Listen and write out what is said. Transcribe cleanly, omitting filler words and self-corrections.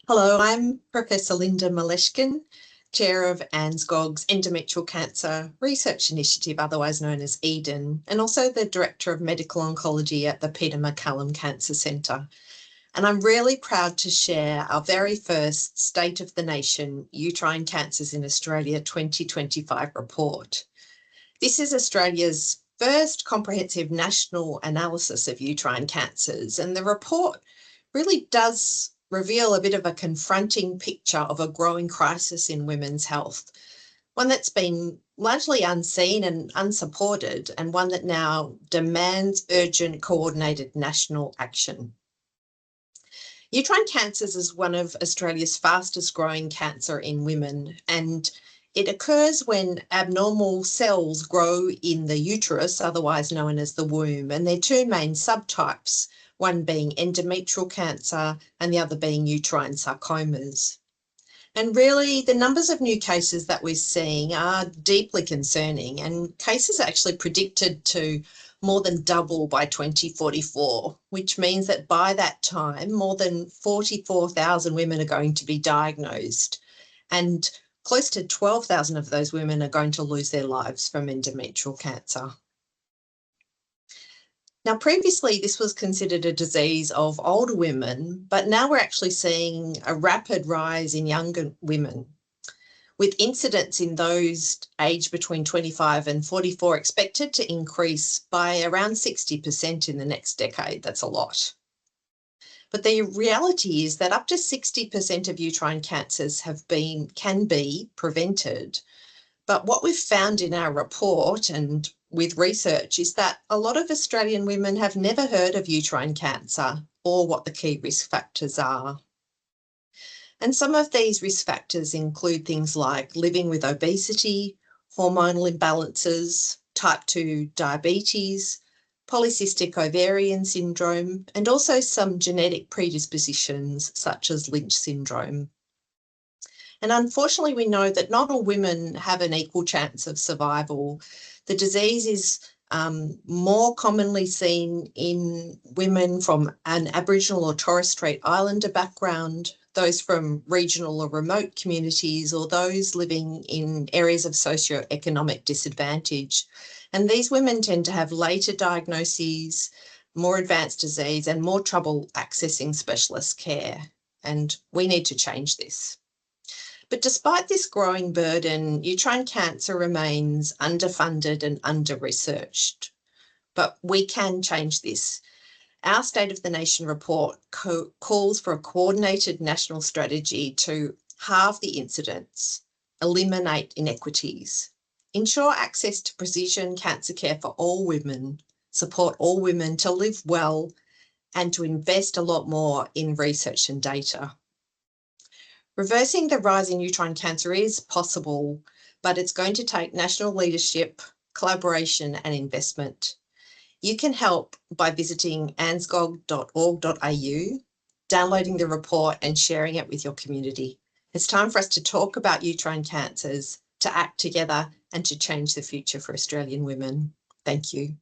Hello, I'm Professor Linda Mileshkin, Chair of ANZGOG's Endometrial Cancer Research Initiative, otherwise known as EDEN, and also the Director of Medical Oncology at the Peter MacCallum Cancer Centre. And I'm really proud to share our very first State of the Nation Uterine Cancers in Australia 2025 report. This is Australia's first comprehensive national analysis of uterine cancers, and the report really does reveal a bit of a confronting picture of a growing crisis in women's health, one that's been largely unseen and unsupported, and one that now demands urgent, coordinated national action. Uterine cancers is one of Australia's fastest growing cancer in women, and it occurs when abnormal cells grow in the uterus, otherwise known as the womb, and there are two main subtypes, one being endometrial cancer and the other being uterine sarcomas. And really, the numbers of new cases that we're seeing are deeply concerning, and cases are actually predicted to more than double by 2044, which means that by that time, more than 44,000 women are going to be diagnosed, and close to 12,000 of those women are going to lose their lives from endometrial cancer. Now, previously, this was considered a disease of older women, but now we're actually seeing a rapid rise in younger women, with incidence in those aged between 25 and 44 expected to increase by around 60% in the next decade. That's a lot. But the reality is that up to 60% of uterine cancers can be prevented. But what we've found in our report and with research is that a lot of Australian women have never heard of uterine cancer or what the key risk factors are. And some of these risk factors include things like living with obesity, hormonal imbalances, type 2 diabetes, polycystic ovarian syndrome, and also some genetic predispositions such as Lynch syndrome. And unfortunately, we know that not all women have an equal chance of survival. The disease is more commonly seen in women from an Aboriginal or Torres Strait Islander background, those from regional or remote communities, or those living in areas of socioeconomic disadvantage. And these women tend to have later diagnoses, more advanced disease, and more trouble accessing specialist care. And we need to change this. But despite this growing burden, uterine cancer remains underfunded and under-researched. But we can change this. Our State of the Nation report calls for a coordinated national strategy to halve the incidence, eliminate inequities, ensure access to precision cancer care for all women, support all women to live well, and to invest a lot more in research and data. Reversing the rise in uterine cancer is possible, but it's going to take national leadership, collaboration, and investment. You can help by visiting anzgog.org.au, downloading the report and sharing it with your community. It's time for us to talk about uterine cancers, to act together, and to change the future for Australian women. Thank you.